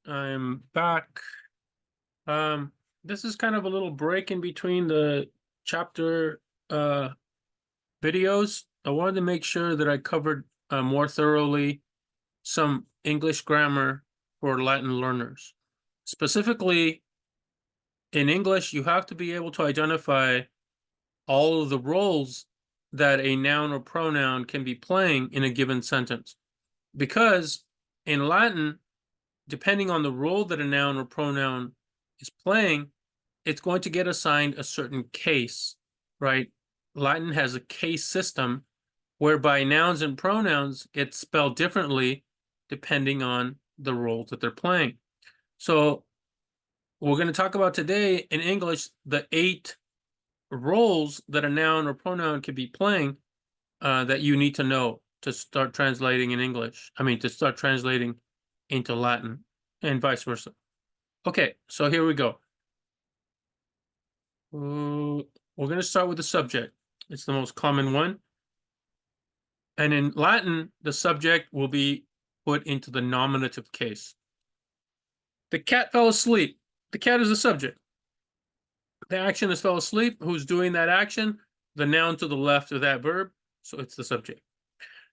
I'm back. Um, this is kind of a little break in between the chapter uh videos. I wanted to make sure that I covered more thoroughly some English grammar for Latin learners. Specifically, in English, you have to be able to identify all of the roles that a noun or pronoun can be playing in a given sentence. Because in Latin, depending on the role that a noun or pronoun is playing, it's going to get assigned a certain case, right? Latin has a case system whereby nouns and pronouns get spelled differently depending on the roles that they're playing. So we're going to talk about today in English the 8 roles that a noun or pronoun can be playing that you need to know to start translating in English. To start translating into Latin and vice versa. Okay, so here we go. We're going to start with the subject. It's the most common one. And in Latin, the subject will be put into the nominative case. The cat fell asleep. The cat is the subject. The action is fell asleep. Who's doing that action? The noun to the left of that verb. So it's the subject.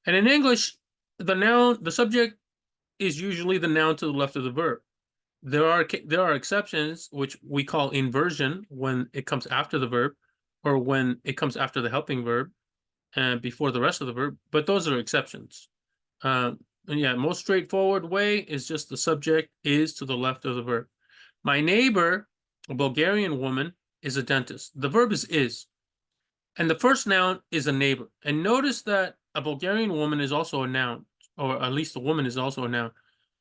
And in English, the subject is usually the noun to the left of the verb. There are exceptions, which we call inversion, when it comes after the verb or when it comes after the helping verb and before the rest of the verb, but those are exceptions. And yeah, most straightforward way is just the subject is to the left of the verb. My neighbor, a Bulgarian woman, is a dentist. The verb is. And the first noun is a neighbor. And notice that a Bulgarian woman is also a noun, or at least a woman is also a noun,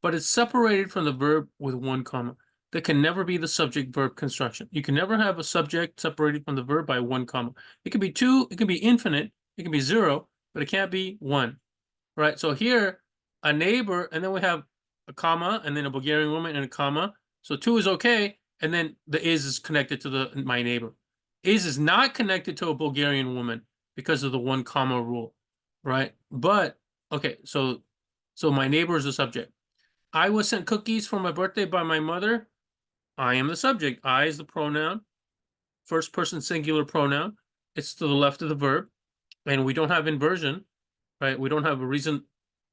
but it's separated from the verb with 1 comma. There can never be the subject-verb construction. You can never have a subject separated from the verb by 1 comma. It can be 2, it can be infinite, it can be 0, but it can't be 1, right? So here, a neighbor, and then we have a comma, and then a Bulgarian woman and a comma. So 2 is okay, and then the is connected to the my neighbor. Is not connected to a Bulgarian woman because of the 1 comma rule, right? But okay, so my neighbor is the subject. I was sent cookies for my birthday by my mother. I am the subject. I is the pronoun, first person singular pronoun. It's to the left of the verb, and we don't have inversion, right? We don't have a reason.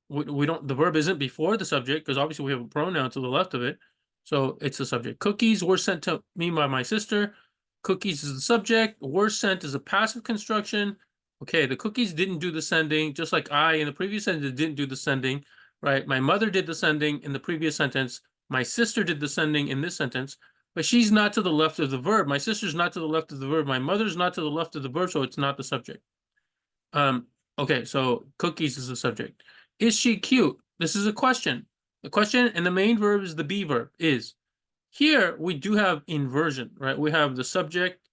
We don't. The verb isn't before the subject because obviously we have a pronoun to the left of it, so it's the subject. Cookies were sent to me by my sister. Cookies is the subject. Were sent is a passive construction. Okay, the cookies didn't do the sending, just like I in the previous sentence didn't do the sending, right? My mother did the sending in the previous sentence. My sister did the sending in this sentence, but she's not to the left of the verb. My sister's not to the left of the verb. My mother's not to the left of the verb, so it's not the subject. Okay, so cookies is the subject. Is she cute? This is a question. The question and the main verb is the be verb, is. Here we do have inversion, right? We have the subject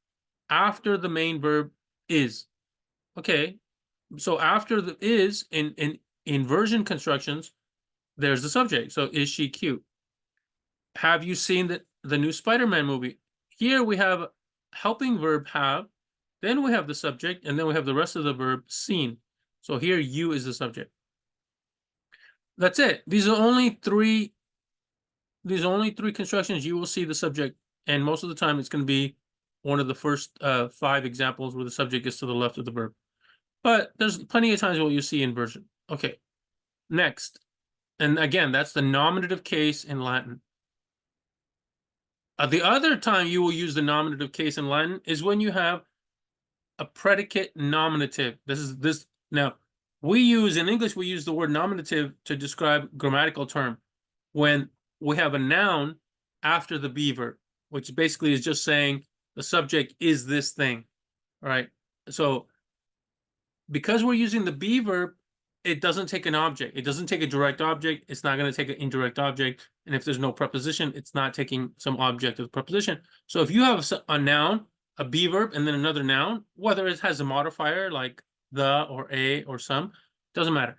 after the main verb is. Okay, so after the is in inversion constructions, there's the subject. So is she cute? Have you seen the new Spider-Man movie? Here we have helping verb have, then we have the subject, and then we have the rest of the verb seen. So here you is the subject. That's it. These are only three constructions you will see the subject, and most of the time it's going to be one of the first 5 examples where the subject is to the left of the verb. But there's plenty of times where you see inversion. Okay, next. And again, that's the nominative case in Latin. The other time you will use the nominative case in Latin is when you have a predicate nominative. Now, we use in English, we use the word nominative to describe grammatical term when we have a noun after the be verb, which basically is just saying the subject is this thing. All right. So because we're using the be verb, it doesn't take an object. It doesn't take a direct object. It's not going to take an indirect object. And if there's no preposition, it's not taking some object of the preposition. So if you have a noun, a be verb, and then another noun, whether it has a modifier like the or a or some, doesn't matter.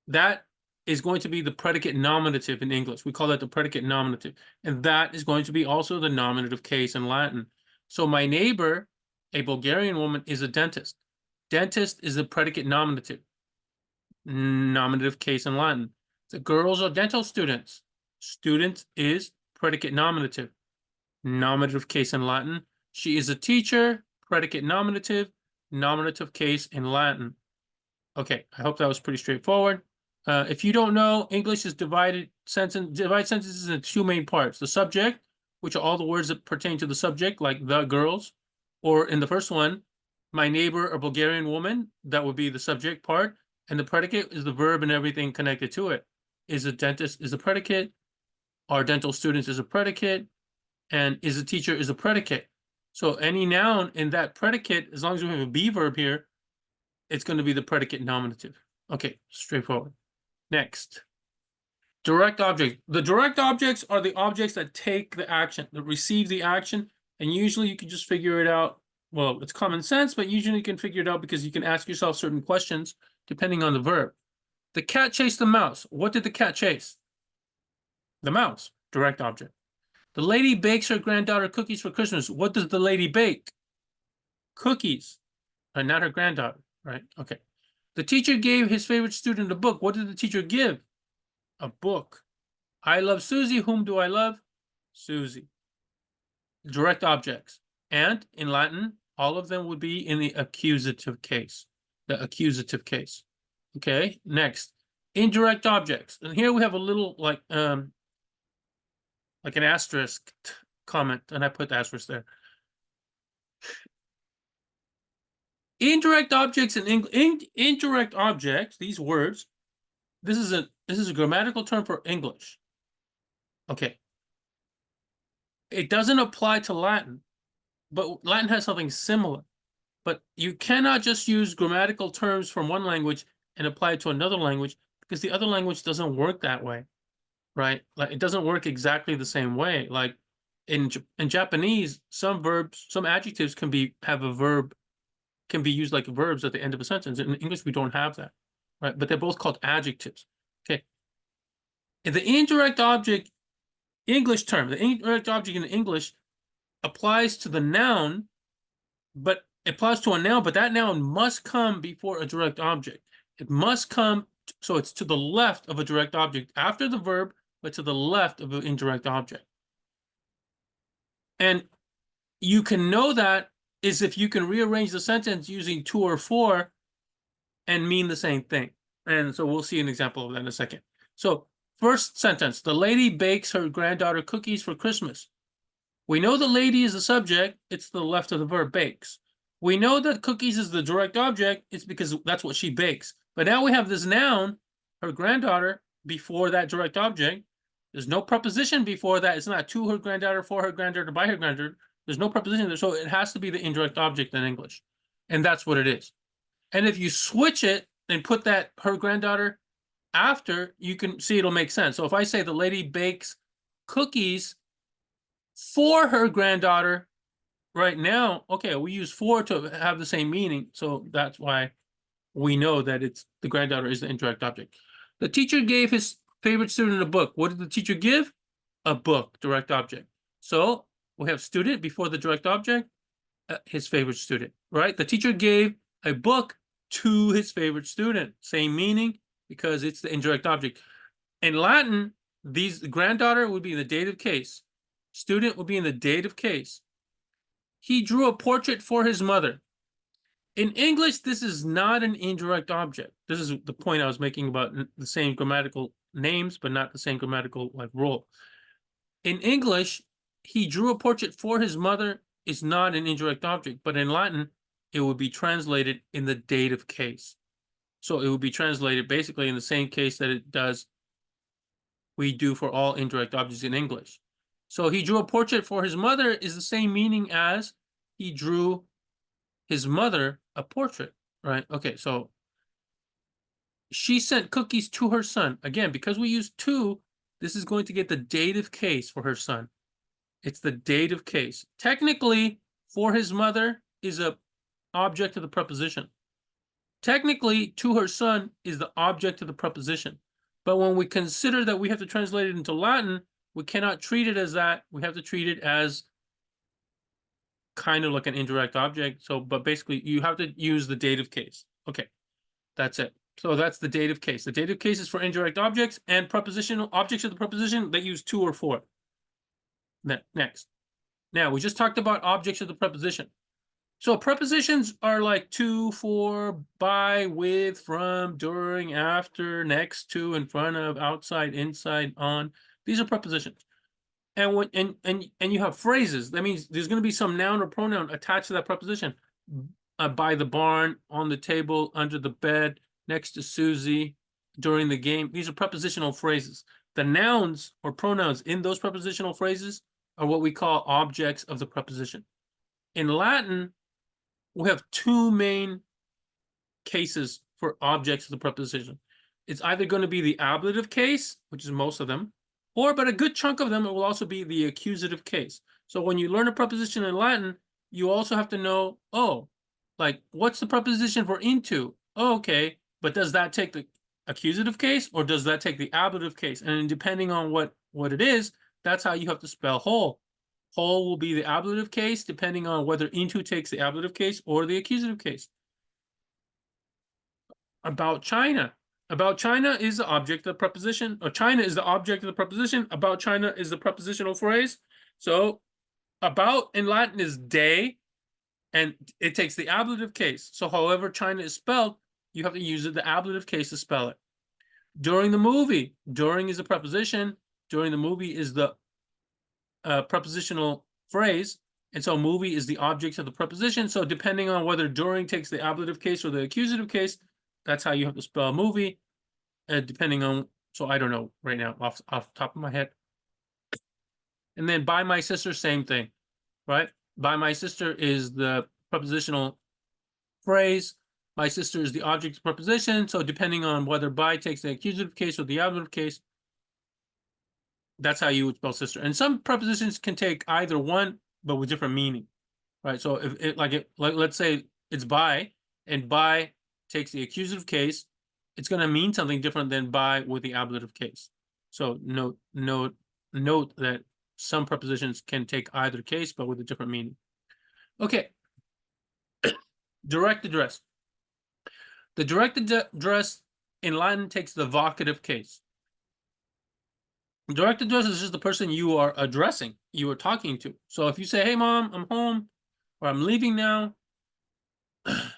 That is going to be the predicate nominative in English. We call that the predicate nominative. And that is going to be also the nominative case in Latin. So my neighbor, a Bulgarian woman, is a dentist. Dentist is the predicate nominative case in Latin. The girls are dental students. Student is predicate nominative. Nominative case in Latin. She is a teacher, predicate nominative, nominative case in Latin. Okay, I hope that was pretty straightforward. If you don't know, English is divided sentences into two main parts. The subject, which are all the words that pertain to the subject, like the girls, or in the first one, my neighbor, a Bulgarian woman, that would be the subject part, and the predicate is the verb and everything connected to it. Is a dentist is a predicate, our dental students is a predicate, and is a teacher is a predicate. So any noun in that predicate, as long as we have a be verb here, it's going to be the predicate nominative. Okay, straightforward. Next, direct object. The direct objects are the objects that take the action, that receive the action, and usually you can just figure it out. Well, it's common sense, but usually you can figure it out because you can ask yourself certain questions depending on the verb. The cat chased the mouse. What did the cat chase? The mouse, direct object. The lady bakes her granddaughter cookies for Christmas. What does the lady bake? Cookies, not her granddaughter, right? Okay. The teacher gave his favorite student a book. What did the teacher give? A book. I love Susie. Whom do I love? Susie. Direct objects. And in Latin, all of them would be in the accusative case. The accusative case. Okay, next. Indirect objects. And here we have a little like an asterisk comment, and I put the asterisk there. Indirect objects and indirect objects, these words, this is a grammatical term for English. Okay. It doesn't apply to Latin, but Latin has something similar. But you cannot just use grammatical terms from one language and apply it to another language because the other language doesn't work that way, right? Like it doesn't work exactly the same way. Like in Japanese, some verbs, some adjectives can be used like verbs at the end of a sentence. In English, we don't have that, right? But they're both called adjectives. Okay. And the indirect object English term, the indirect object in English applies to the noun, but it applies to a noun, but that noun must come before a direct object. It must come, so it's to the left of a direct object after the verb, but to the left of an indirect object. And you can know that is if you can rearrange the sentence using to or for and mean the same thing. And so we'll see an example of that in a second. So first sentence, the lady bakes her granddaughter cookies for Christmas. We know the lady is the subject. It's the left of the verb bakes. We know that cookies is the direct object. It's because that's what she bakes. But now we have this noun, her granddaughter, before that direct object. There's no preposition before that. It's not to her granddaughter, for her granddaughter, by her granddaughter. There's no preposition there. So it has to be the indirect object in English. And that's what it is. And if you switch it and put that her granddaughter after, you can see it'll make sense. So if I say the lady bakes cookies for her granddaughter right now, okay, we use for to have the same meaning. So that's why we know that it's the granddaughter is the indirect object. The teacher gave his favorite student a book. What did the teacher give? A book, direct object. So we have student before the direct object, his favorite student, right? The teacher gave a book to his favorite student. Same meaning because it's the indirect object. In Latin, the granddaughter would be in the dative case. Student would be in the dative case. He drew a portrait for his mother. In English, this is not an indirect object. This is the point I was making about the same grammatical names, but not the same grammatical role. In English, he drew a portrait for his mother is not an indirect object, but in Latin, it would be translated in the dative case. So it would be translated basically in the same case that we do for all indirect objects in English. So he drew a portrait for his mother is the same meaning as he drew his mother a portrait, right? Okay, so she sent cookies to her son. Again, because we use to, this is going to get the dative case for her son. It's the dative case. Technically, for his mother is a object of the preposition. Technically, to her son is the object of the preposition. But when we consider that we have to translate it into Latin, we cannot treat it as that. We have to treat it as kind of like an indirect object. So, but basically, you have to use the dative case. Okay, that's it. So that's the dative case. The dative case is for indirect objects and prepositional objects of the preposition that use to or for. Next. Now, we just talked about objects of the preposition. So prepositions are like to, for, by, with, from, during, after, next to, in front of, outside, inside, on. These are prepositions. And when and you have phrases. That means there's going to be some noun or pronoun attached to that preposition. By the barn, on the table, under the bed, next to Susie, during the game. These are prepositional phrases. The nouns or pronouns in those prepositional phrases are what we call objects of the preposition. In Latin, we have two main cases for objects of the preposition. It's either going to be the ablative case, which is most of them, but a good chunk of them, it will also be the accusative case. So when you learn a preposition in Latin, you also have to know, like, what's the preposition for into? Oh, okay, but does that take the accusative case or does that take the ablative case? And depending on what it is, that's how you have to spell whole. Whole will be the ablative case, depending on whether into takes the ablative case or the accusative case. About China. About China is the object of the preposition, or China is the object of the preposition. About China is the prepositional phrase. So about in Latin is de, and it takes the ablative case. So however China is spelled, you have to use the ablative case to spell it. During the movie, during is a preposition. During the movie is the prepositional phrase, and so movie is the object of the preposition. So depending on whether during takes the ablative case or the accusative case, that's how you have to spell movie. Depending on, so I don't know right now off the top of my head. And then by my sister, same thing, right? By my sister is the prepositional phrase. My sister is the object of preposition. So depending on whether by takes the accusative case or the ablative case, that's how you would spell sister. And some prepositions can take either one, but with different meaning, right? So if it like let's say it's by, and by takes the accusative case, it's going to mean something different than by with the ablative case. So note that some prepositions can take either case, but with a different meaning. Okay. Direct address. The direct address in Latin takes the vocative case. Direct address is just the person you are addressing, you are talking to. So if you say, hey, mom, I'm home, or I'm leaving now,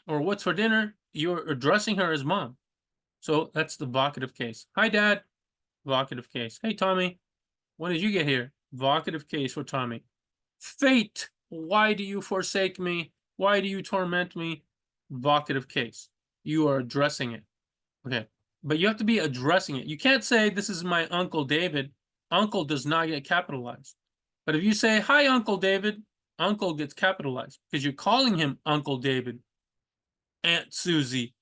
or what's for dinner, you're addressing her as mom. So that's the vocative case. Hi, dad. Vocative case. Hey, Tommy, when did you get here? Vocative case for Tommy. Fate, why do you forsake me? Why do you torment me? Vocative case. You are addressing it. Okay. But you have to be addressing it. You can't say, this is my Uncle David. Uncle does not get capitalized. But if you say, hi, Uncle David, Uncle gets capitalized because you're calling him Uncle David, Aunt Susie.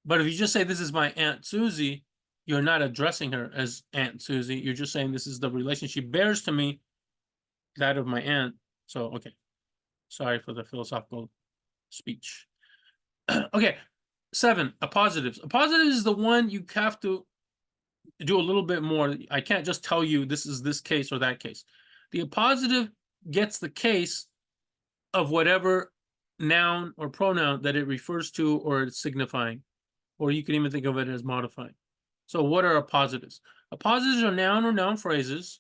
But if you just say, this is my Aunt Susie, you're not addressing her as Aunt Susie. You're just saying, this is the relation she bears to me, that of my aunt. So, okay. Sorry for the philosophical speech. Okay. 7, appositives. Appositive is the one you have to do a little bit more. I can't just tell you this is this case or that case. The appositive gets the case of whatever noun or pronoun that it refers to or it's signifying, or you can even think of it as modifying. So what are appositives? Appositives are noun or noun phrases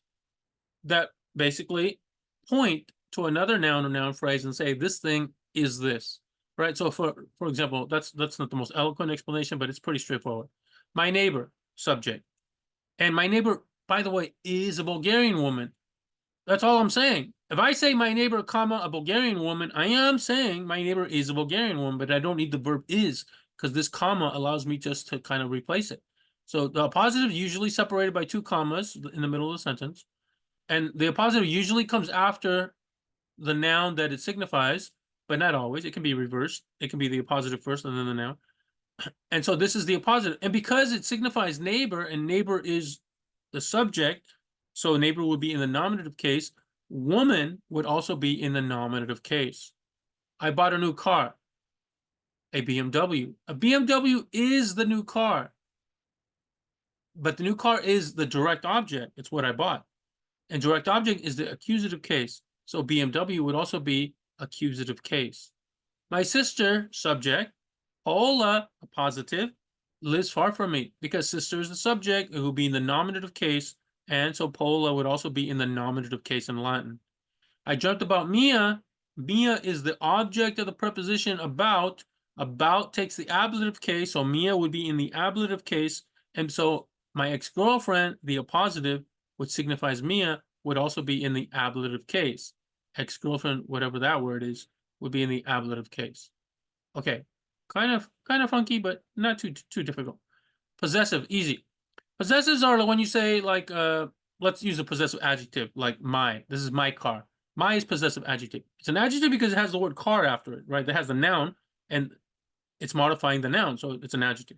that basically point to another noun or noun phrase and say this thing is this. Right. So for example, that's not the most eloquent explanation, but it's pretty straightforward. My neighbor, subject. And my neighbor, by the way, is a Bulgarian woman. That's all I'm saying. If I say my neighbor, comma, a Bulgarian woman, I am saying my neighbor is a Bulgarian woman, but I don't need the verb is, because this comma allows me just to kind of replace it. So the appositive usually separated by 2 commas in the middle of the sentence. And the appositive usually comes after the noun that it signifies, but not always. It can be reversed. It can be the appositive first and then the noun. And so this is the appositive. And because it signifies neighbor, and neighbor is the subject, so neighbor would be in the nominative case, woman would also be in the nominative case. I bought a new car. A BMW. A BMW is the new car. But the new car is the direct object. It's what I bought. And direct object is the accusative case. So BMW would also be accusative case. My sister, subject. Paola, appositive. lives far from me, because sister is the subject, it will be in the nominative case, and so Paola would also be in the nominative case in Latin. I dreamt about Mia. Mia is the object of the preposition about. About takes the ablative case, so Mia would be in the ablative case, and so my ex-girlfriend, the appositive, which signifies Mia, would also be in the ablative case. Ex-girlfriend, whatever that word is, would be in the ablative case. Okay, kind of funky, but not too difficult. Possessive, easy. Possessives are when you say, like, let's use a possessive adjective, like my. This is my car. My is possessive adjective. It's an adjective because it has the word car after it, right? That has the noun, and it's modifying the noun, so it's an adjective.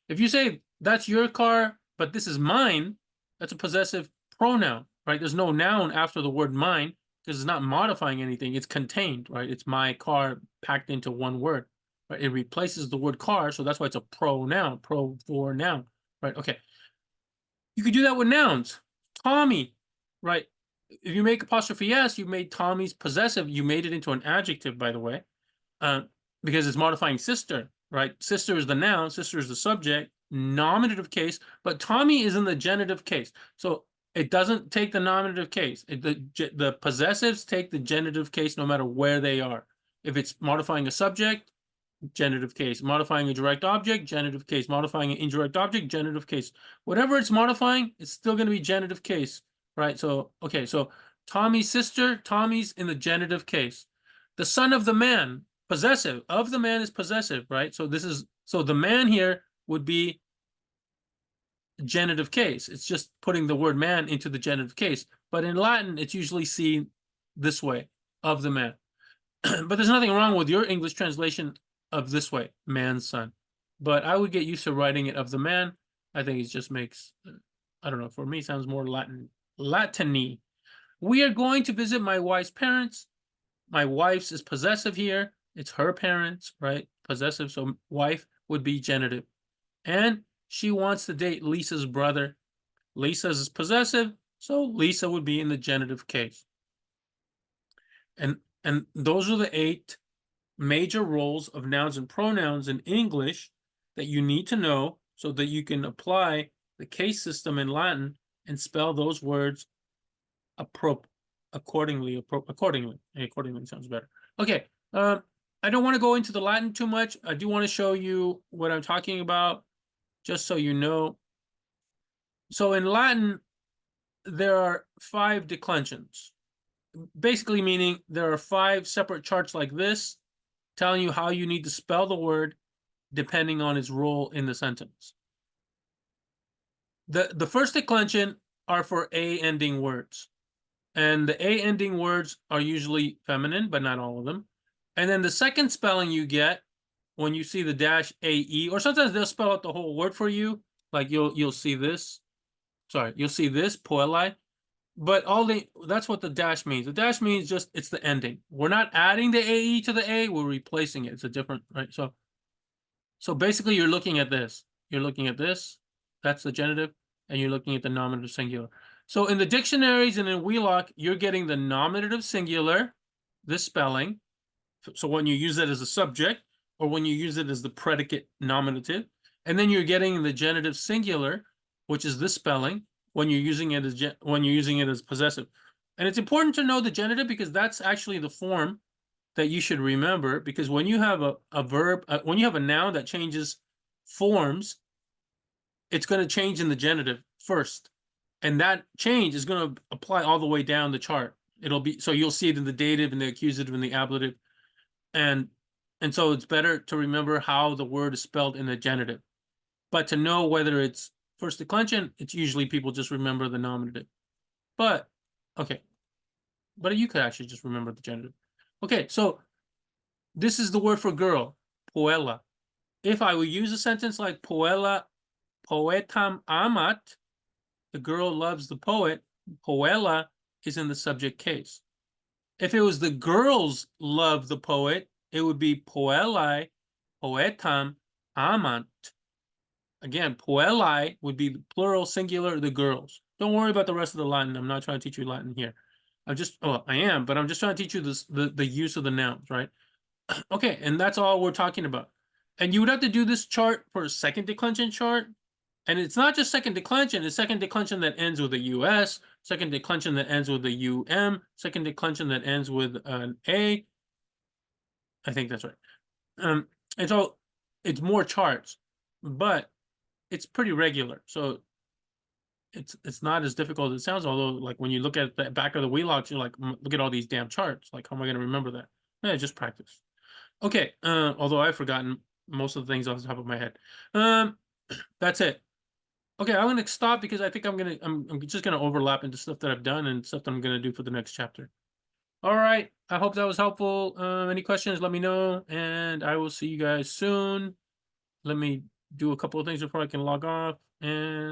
If you say that's your car, but this is mine, that's a possessive pronoun, right? There's no noun after the word mine because it's not modifying anything. It's contained, right? It's my car packed into one word, right? It replaces the word car, so that's why it's a pronoun, for noun, right? Okay. You could do that with nouns. Tommy, right? If you make apostrophe s, you made Tommy's possessive. You made it into an adjective, by the way, because it's modifying sister, right? Sister is the noun, sister is the subject, nominative case, but Tommy is in the genitive case. So it doesn't take the nominative case. The possessives take the genitive case no matter where they are. If it's modifying a subject, genitive case. Modifying a direct object, genitive case. Modifying an indirect object, genitive case. Whatever it's modifying, it's still going to be genitive case, right? So, okay, so Tommy's sister, Tommy's in the genitive case. The son of the man, possessive. Of the man is possessive, right? So this is, so the man here would be genitive case. It's just putting the word man into the genitive case. But in Latin, it's usually seen this way, of the man. But there's nothing wrong with your English translation of this way, man's son. But I would get used to writing it of the man. I think it just makes, I don't know, for me, sounds more Latin-y. We are going to visit my wife's parents. My wife's is possessive here. It's her parents, right? Possessive, so wife would be genitive. And she wants to date Lisa's brother. Lisa's is possessive, so Lisa would be in the genitive case. And those are the 8 major roles of nouns and pronouns in English that you need to know so that you can apply the case system in Latin and spell those words accordingly. Accordingly sounds better. Okay, I don't want to go into the Latin too much. I do want to show you what I'm talking about, just so you know. So in Latin, there are 5 declensions, basically meaning there are 5 separate charts like this, telling you how you need to spell the word depending on its role in the sentence. The first declension are for A ending words. And the A ending words are usually feminine, but not all of them. And then the second spelling you get when you see the dash AE, or sometimes they'll spell out the whole word for you. Like you'll see this. Sorry, you'll see this, poeli. But that's what the dash means. The dash means just it's the ending. We're not adding the AE to the A, we're replacing it. It's a different, right? So basically you're looking at this. You're looking at this, that's the genitive, and you're looking at the nominative singular. So in the dictionaries and in Wheelock, you're getting the nominative singular, this spelling. So when you use it as a subject, or when you use it as the predicate nominative, and then you're getting the genitive singular, which is this spelling, when you're using it as possessive. And it's important to know the genitive because that's actually the form that you should remember, because when you have a verb, when you have a noun that changes forms, it's going to change in the genitive first, and that change is going to apply all the way down the chart. It'll be, so you'll see it in the dative and the accusative and the ablative, and so it's better to remember how the word is spelled in the genitive. But to know whether it's first declension, it's usually people just remember the nominative. But okay, but you could actually just remember the genitive. Okay, so this is the word for girl, poela. If I would use a sentence like poela poetam amat, the girl loves the poet, poela is in the subject case. If it was the girls love the poet, it would be poelai poetam amant. Again, poelai would be the plural singular, the girls. Don't worry about the rest of the Latin. I'm not trying to teach you Latin here. I am, but I'm just trying to teach you this, the use of the nouns, right? Okay, and that's all we're talking about. And you would have to do this chart for a second declension chart. And it's not just second declension, it's second declension that ends with a US, second declension that ends with a second declension that ends with an A. I think that's right. And so it's more charts, but it's pretty regular. So it's not as difficult as it sounds, although like when you look at the back of the wheelbox, you're like, look at all these damn charts. Like, how am I gonna remember that? Yeah, just practice. Okay, although I've forgotten most of the things off the top of my head. That's it. Okay, I'm gonna stop because I think I'm just gonna overlap into stuff that I've done and stuff that I'm gonna do for the next chapter. All right, I hope that was helpful. Any questions, let me know, and I will see you guys soon. Let me do a couple of things before I can log off, and